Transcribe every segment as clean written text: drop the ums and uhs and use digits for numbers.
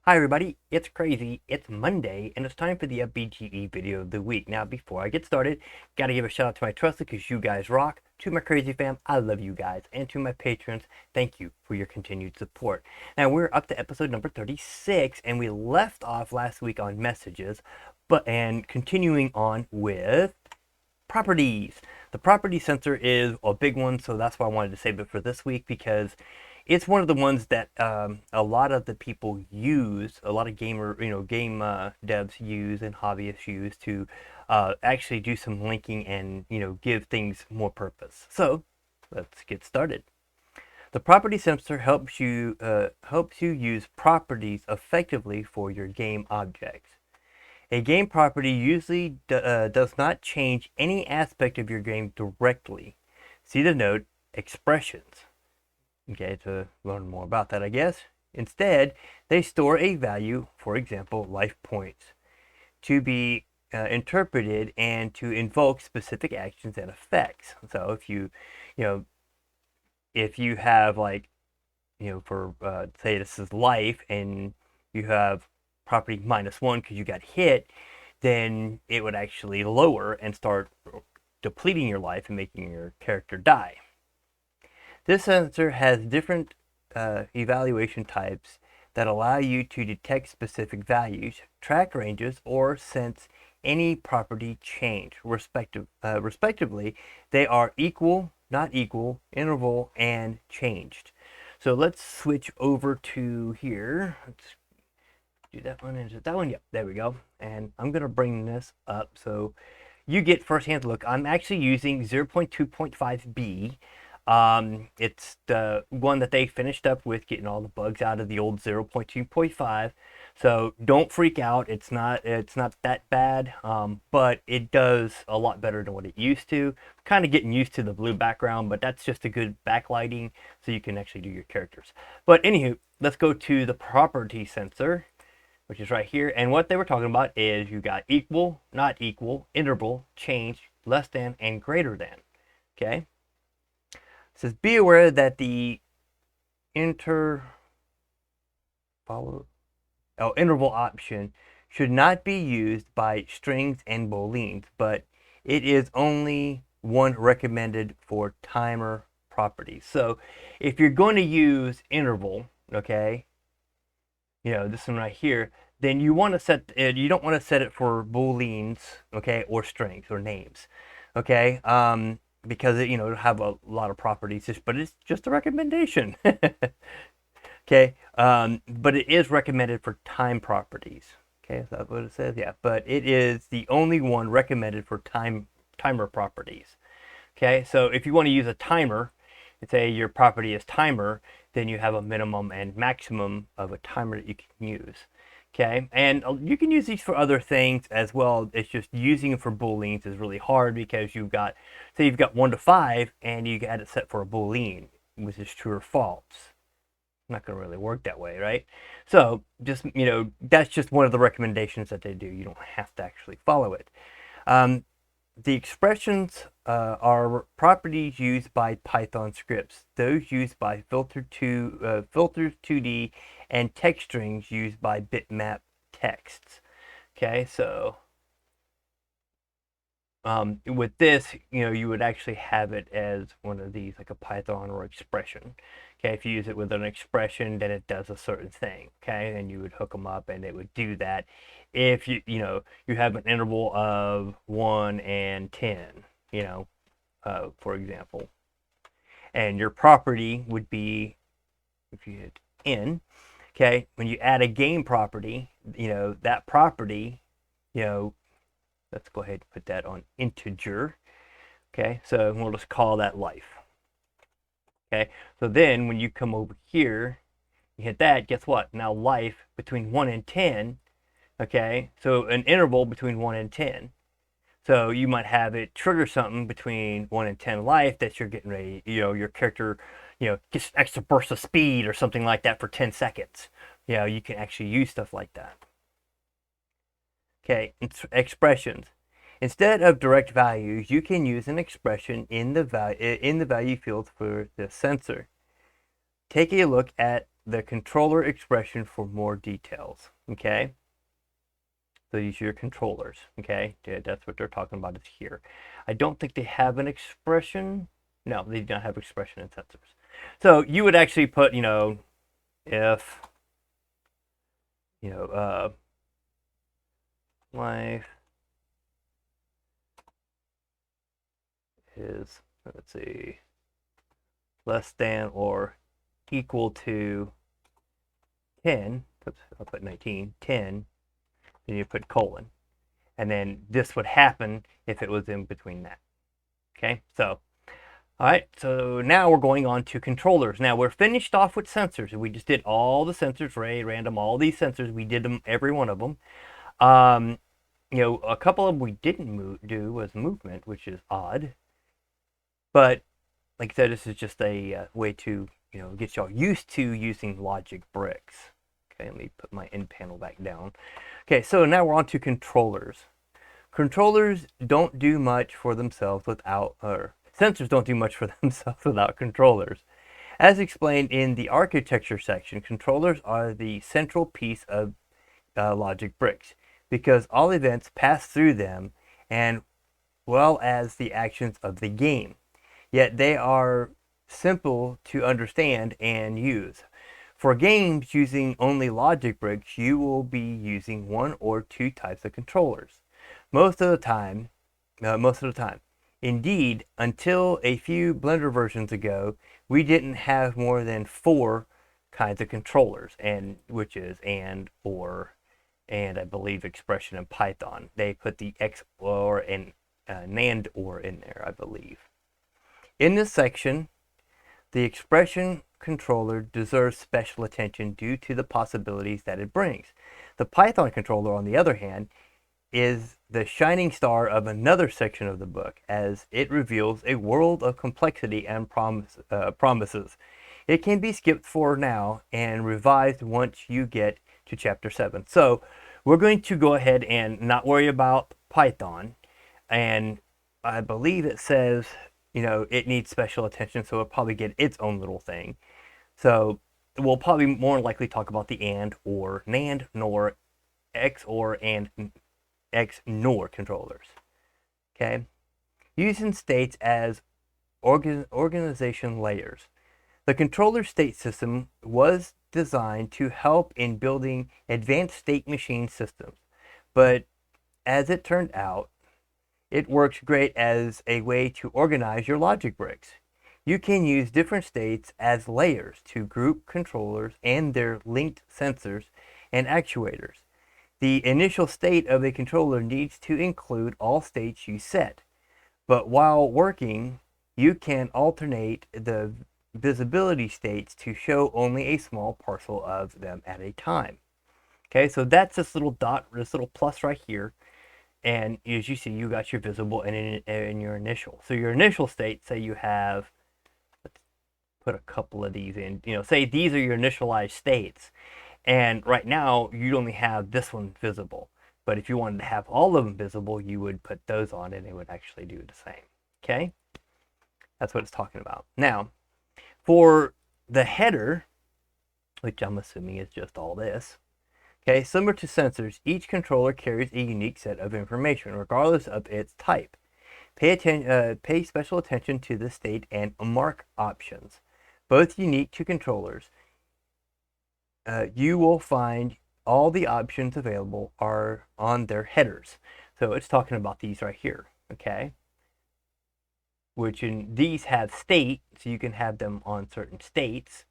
Hi everybody, it's crazy, it's Monday, and it's time for the UPBGE video of the week. Now before I get started, gotta give a shout out to my trusted because you guys rock. To my crazy fam, I love you guys. And to my patrons, thank you for your continued support. Now we're up to episode number 36, and we left off last week on messages, and continuing on with properties. The property sensor is a big one, so that's why I wanted to save it for this week, because it's one of the ones that a lot of the people use, a lot of game devs use and hobbyists use to actually do some linking and give things more purpose. So let's get started. The property sensor helps you use properties effectively for your game objects. A game property usually does not change any aspect of your game directly. See the note expressions. Okay, to learn more about that, I guess. Instead, they store a value, for example, life points, to be interpreted and to invoke specific actions and effects. So if you have for say this is life, and you have property -1 because you got hit, then it would actually lower and start depleting your life and making your character die. This sensor has different evaluation types that allow you to detect specific values, track ranges, or sense any property change. Respectively, they are equal, not equal, interval, and changed. So let's switch over to here. Let's do that one. Is it that one? Yep, there we go. And I'm going to bring this up so you get first-hand look. I'm actually using 0.2.5b. It's the one that they finished up with getting all the bugs out of the old 0.2.5. So don't freak out. It's not that bad, but it does a lot better than what it used to. Kind of getting used to the blue background, but that's just a good backlighting so you can actually do your characters. But anywho, let's go to the property sensor, which is right here. And what they were talking about is you got equal, not equal, interval, change, less than, and greater than. Okay. It says be aware that the interval option should not be used by strings and booleans, but it is only one recommended for timer properties. So if you're going to use interval, okay, this one right here, then you want to set you don't want to set it for booleans, okay, or strings or names, okay, because it'll have a lot of properties, but it's just a recommendation. Okay, but it is recommended for time properties. Okay, is that what it says? Yeah, but it is the only one recommended for timer properties. Okay, so if you want to use a timer and say your property is timer, then you have a minimum and maximum of a timer that you can use. Okay, and you can use these for other things as well. It's just using them for booleans is really hard because you've got 1 to 5 and you got it set for a boolean, which is true or false. Not going to really work that way, right? So just that's just one of the recommendations that they do. You don't have to actually follow it. The expressions are properties used by Python scripts. Those used by filters 2D and text strings used by bitmap texts. Okay, so with this, you would actually have it as one of these, like a Python or expression. Okay, if you use it with an expression, then it does a certain thing. Okay, and you would hook them up, and it would do that. If you have an interval of 1 and 10, for example, and your property would be, if you hit n, okay, when you add a game property, that property, let's go ahead and put that on integer. Okay, so we'll just call that life. Okay, so then when you come over here, you hit that, guess what? Now life between 1 and 10, okay, so an interval between 1 and 10. So you might have it trigger something between 1 and 10 life that you're getting ready, your character, gets extra burst of speed or something like that for 10 seconds. You can actually use stuff like that. Okay, expressions. Instead of direct values, you can use an expression in the value field for the sensor. Take a look at the controller expression for more details. Okay. So these are your controllers. Okay. Yeah, that's what they're talking about is here. I don't think they have an expression. No, they do not have expression in sensors. So you would actually put, if, life is, let's see, less than or equal to 10, oops, I'll put 19, 10, then you put colon. And then this would happen if it was in between that. Okay, so, all right, so now we're going on to controllers. Now we're finished off with sensors. We just did all the sensors, Ray, random, all these sensors. We did them, every one of them. A couple of them we didn't do was movement, which is odd. But like I said, this is just a way to get y'all used to using logic bricks. Okay, let me put my end panel back down. Okay, so now we're on to controllers. Controllers don't do much for themselves without, or sensors don't do much for themselves without controllers. As explained in the architecture section, controllers are the central piece of logic bricks because all events pass through them and well as the actions of the game. Yet they are simple to understand and use. For games using only logic bricks, you will be using one or two types of controllers. Most of the time. Indeed, until a few Blender versions ago, we didn't have more than 4 kinds of controllers, and which is and, or, and I believe expression in Python. They put the XOR and NAND OR in there, I believe. In this section, the expression controller deserves special attention due to the possibilities that it brings. The Python controller, on the other hand, is the shining star of another section of the book, as it reveals a world of complexity and promises. It can be skipped for now and revised once you get to chapter 7. So we're going to go ahead and not worry about Python, and I believe it says it needs special attention, so it'll probably get its own little thing. So we'll probably more likely talk about the and, or, NAND, NOR, XOR, and XNOR controllers. Okay, using states as organization layers. The controller state system was designed to help in building advanced state machine systems, but as it turned out, it works great as a way to organize your logic bricks. You can use different states as layers to group controllers and their linked sensors and actuators. The initial state of a controller needs to include all states you set, but while working, you can alternate the visibility states to show only a small parcel of them at a time. Okay, so that's this little dot, this little plus right here. And as you see, you got your visible and your initial. So your initial state, say you have, let's put a couple of these in, say these are your initialized states. And right now, you'd only have this one visible. But if you wanted to have all of them visible, you would put those on and it would actually do the same. Okay? That's what it's talking about. Now, for the header, which I'm assuming is just all this, okay, similar to sensors, each controller carries a unique set of information, regardless of its type. Pay special attention to the state and mark options, both unique to controllers. You will find all the options available are on their headers. So it's talking about these right here, okay? Which these have state, so you can have them on certain states,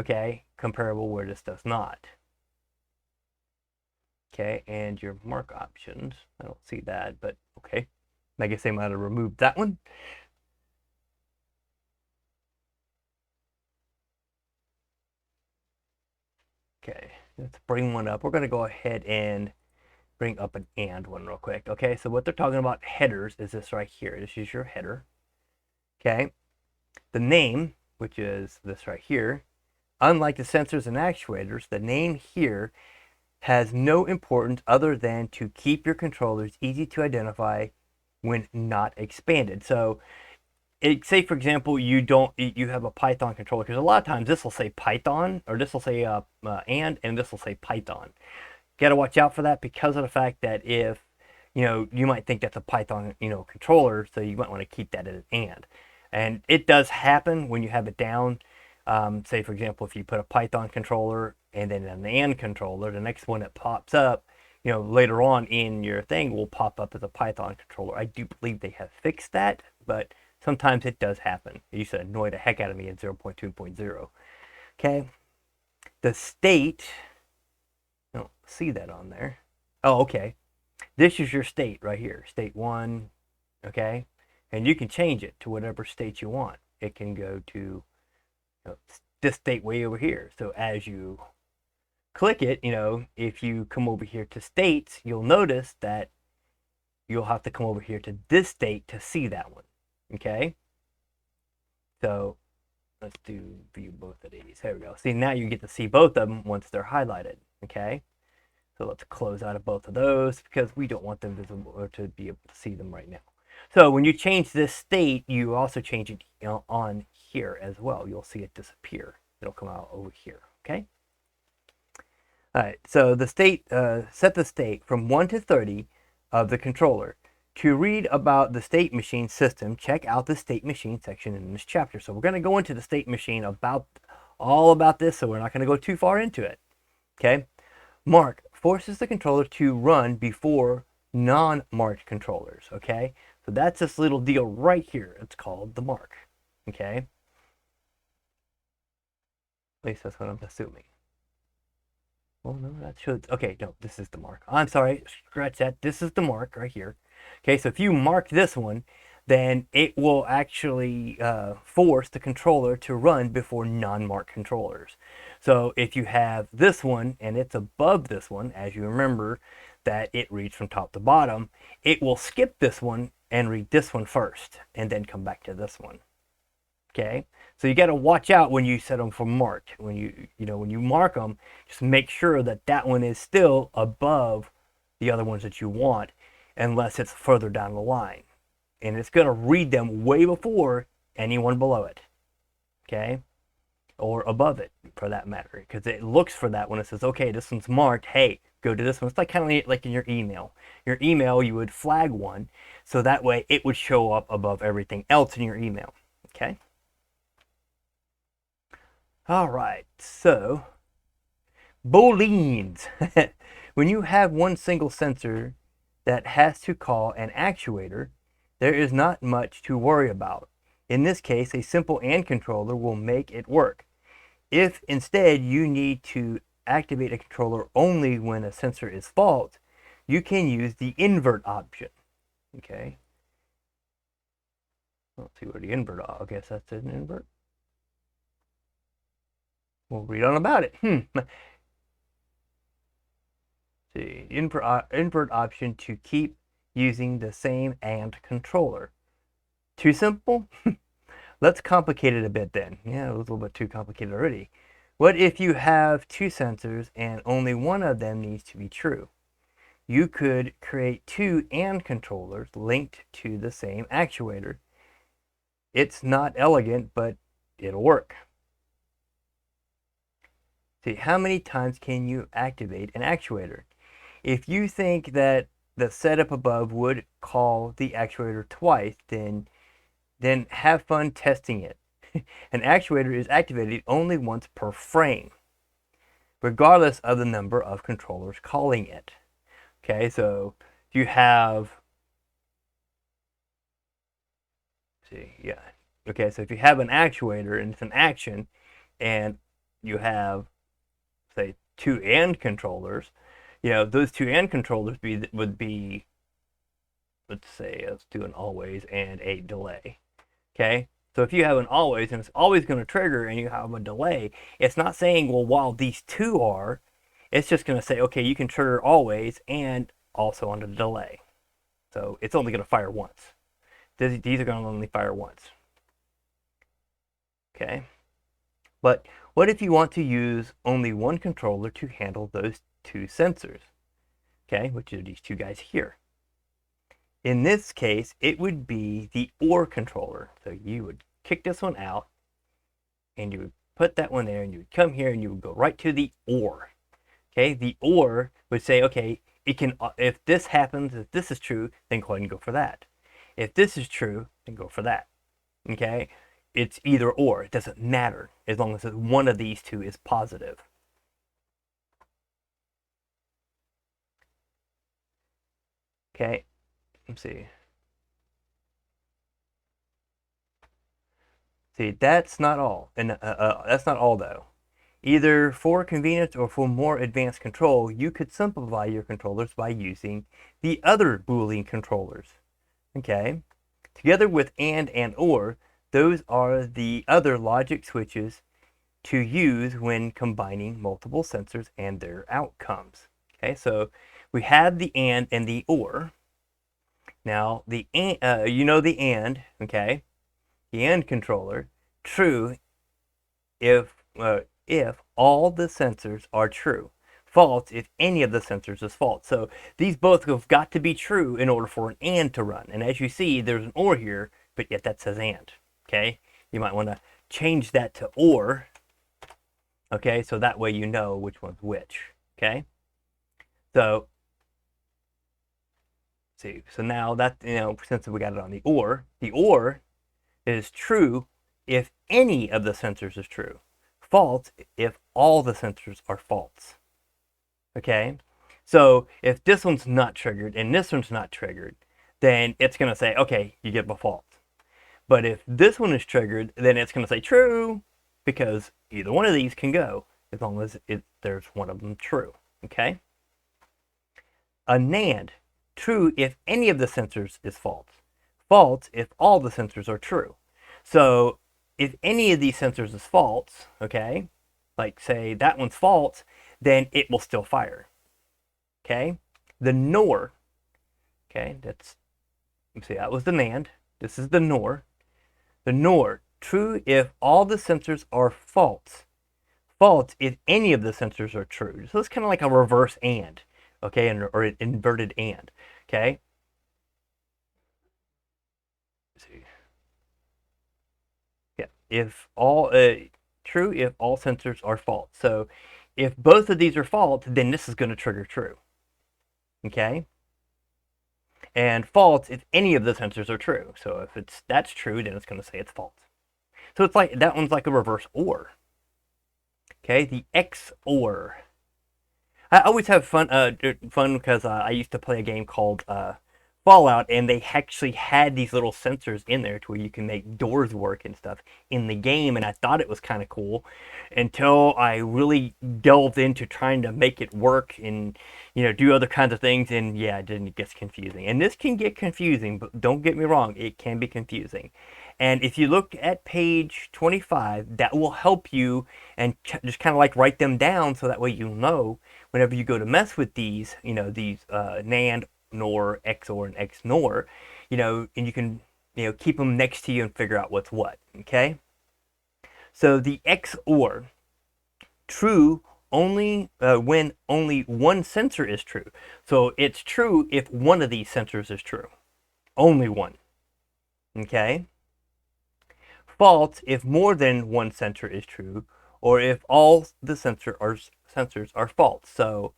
okay? Comparable where this does not. Okay, and your mark options. I don't see that, but okay. I guess they might have removed that one. Okay, let's bring one up. We're going to go ahead and bring up an and one real quick. Okay, so what they're talking about headers is this right here. This is your header. Okay, the name, which is this right here, unlike the sensors and actuators, the name here has no importance other than to keep your controllers easy to identify when not expanded. So say for example you have a Python controller, because a lot of times this will say Python, or this will say and this will say Python. Got to watch out for that, because of the fact that if you might think that's a Python controller, so you might want to keep that as and it does happen when you have it down. Say for example, if you put a Python controller and then an and controller, the next one that pops up later on in your thing will pop up as a Python controller. I do believe they have fixed that, but sometimes it does happen. It used to annoy the heck out of me in 0.2.0. Okay, the state, I don't see that on there. Oh, okay. This is your state right here, state 1, okay? And you can change it to whatever state you want. It can go to this state way over here. So as you click it, if you come over here to states, you'll notice that you'll have to come over here to this state to see that one, okay? So let's view both of these. There we go. See, now you get to see both of them once they're highlighted, okay? So let's close out of both of those, because we don't want them visible, or to be able to see them right now. So when you change this state, you also change it on here as well. You'll see it disappear. It'll come out over here, okay? All right, so the state, set the state from 1 to 30 of the controller. To read about the state machine system, check out the state machine section in this chapter. So we're going to go into the state machine all about this, so we're not going to go too far into it, okay? Mark forces the controller to run before non-marked controllers, okay? So that's this little deal right here. It's called the mark, okay? At least that's what I'm assuming. Well, no, that should, okay, no, this is the mark. I'm sorry, scratch that. This is the mark right here. Okay, so if you mark this one, then it will actually force the controller to run before non-marked controllers. So if you have this one and it's above this one, as you remember that it reads from top to bottom, it will skip this one and read this one first and then come back to this one. Okay, so you got to watch out when you set them for marked. When you mark them, just make sure that that one is still above the other ones that you want, unless it's further down the line. And it's going to read them way before anyone below it, okay, or above it for that matter, because it looks for that when it says, okay, this one's marked, hey, go to this one. It's like kind of like in your email. Your email, you would flag one, so that way it would show up above everything else in your email, okay? All right, so booleans. When you have one single sensor that has to call an actuator, there is not much to worry about. In this case, a simple AND controller will make it work. If instead you need to activate a controller only when a sensor is fault, you can use the invert option. Okay. Let's see where the invert, I guess that's an invert. We'll read on about it. See, invert option to keep using the same AND controller. Too simple? Let's complicate it a bit then. Yeah, it was a little bit too complicated already. What if you have two sensors and only one of them needs to be true? You could create two AND controllers linked to the same actuator. It's not elegant, but it'll work. See, how many times can you activate an actuator? If you think that the setup above would call the actuator twice, then have fun testing it. An actuator is activated only once per frame, regardless of the number of controllers calling it. Okay, so you have, see, yeah. Okay, so if you have an actuator and it's an action, and you have, say, two AND controllers, those two AND controllers would be, let's say, let's do an always and a delay. Okay, so if you have an always and it's always going to trigger and you have a delay, it's not saying, well, while these two are, it's just going to say, okay, you can trigger always and also on the delay. So it's only going to fire once. These are going to only fire once. Okay, but what if you want to use only one controller to handle those two sensors? Okay, which are these two guys here. In this case, it would be the OR controller. So you would kick this one out, and you would put that one there, and you would come here, and you would go right to the OR. Okay, the OR would say, okay, it can, if this happens, if this is true, then go ahead and go for that. If this is true, then go for that. Okay, it's either or. It doesn't matter as long as one of these two is positive. Okay, let's see. See, that's not all, and that's not all though. Either for convenience or for more advanced control, you could simplify your controllers by using the other Boolean controllers. Okay, together with and or, those are the other logic switches to use when combining multiple sensors and their outcomes. Okay, so we have the and the or. Now the you know the and, okay, the and controller, true if all the sensors are true. False if any of the sensors is false. So these both have got to be true in order for an and to run. And as you see, there's an or here, but yet that says and. Okay, you might want to change that to or. Okay, so that way you know which one's which. Okay, so see, so now that, since we got it on the or is true if any of the sensors is true. False if all the sensors are false. Okay, so if this one's not triggered and this one's not triggered, then it's going to say, okay, you get the false. But if this one is triggered, then it's going to say true, because either one of these can go as long as there's one of them true. Okay, a NAND, true if any of the sensors is false. False if all the sensors are true. So if any of these sensors is false, okay, like say that one's false, then it will still fire. Okay, the NOR, okay, let's see, that was the NAND. This is the NOR. The NOR, true if all the sensors are false. False if any of the sensors are true. So it's kind of like a reverse AND, okay, or an inverted AND, okay. Let's see. Yeah, if all true if all sensors are false. So if both of these are false, then this is going to trigger true. Okay. And false if any of the sensors are true. So if that's true, then it's going to say it's false. So it's like that one's like a reverse OR. Okay, the XOR. I always have fun because I used to play a game called Fallout, and they actually had these little sensors in there to where you can make doors work and stuff in the game, and I thought it was kind of cool until I really delved into trying to make it work and do other kinds of things, and yeah, it gets confusing. And this can get confusing, but don't get me wrong, it can be confusing. And if you look at page 25, that will help you and just kind of like write them down so that way you'll know whenever you go to mess with these, these NAND, NOR, XOR, and XNOR, and you can, keep them next to you and figure out what's what, okay? So the XOR, true only when only one sensor is true. So it's true if one of these sensors is true. Only one, okay? False if more than one sensor is true, or if all the sensors are false. So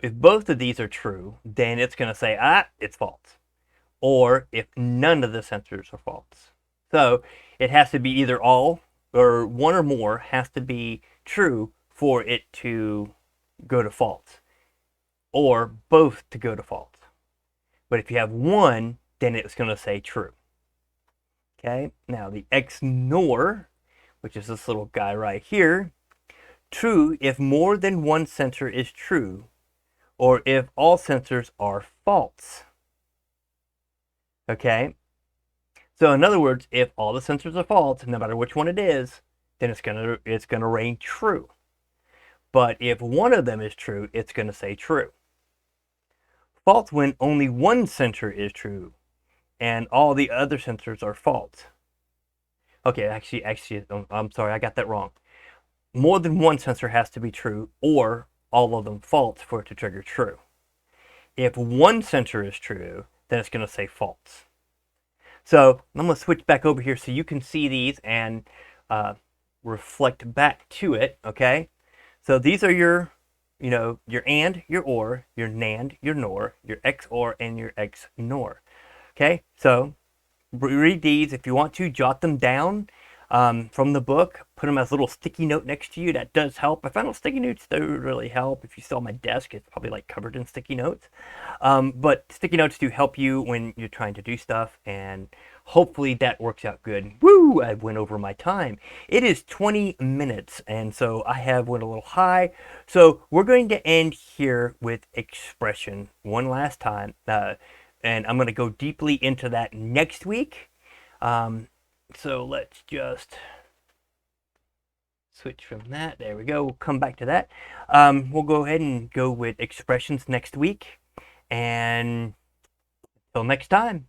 if both of these are true, then it's going to say, it's false. Or if none of the sensors are false. So it has to be either all or one or more has to be true for it to go to false. Or both to go to false. But if you have one, then it's going to say true. Okay, now the XNOR, which is this little guy right here, true if more than one sensor is true, or if all sensors are false. Okay, so in other words, if all the sensors are false, no matter which one it is, then it's gonna rain true. But if one of them is true, it's gonna say true. False when only one sensor is true, and all the other sensors are false. Okay, actually, I'm sorry, I got that wrong. More than one sensor has to be true, or all of them false for it to trigger true. If one center is true, then it's going to say false. So I'm going to switch back over here so you can see these and reflect back to it, okay? So these are your, your AND, your OR, your NAND, your NOR, your XOR, and your XNOR. Okay, so read these. If you want to, jot them down from the book. Put them as a little sticky note next to you. That does help. I found sticky notes do really help. If you saw my desk, it's probably like covered in sticky notes. But sticky notes do help you when you're trying to do stuff, and hopefully that works out good. Woo! I went over my time. It is 20 minutes, and so I have went a little high. So we're going to end here with expression one last time. And I'm going to go deeply into that next week. So let's just switch from that. There we go. We'll come back to that. We'll go ahead and go with expressions next week. And until next time.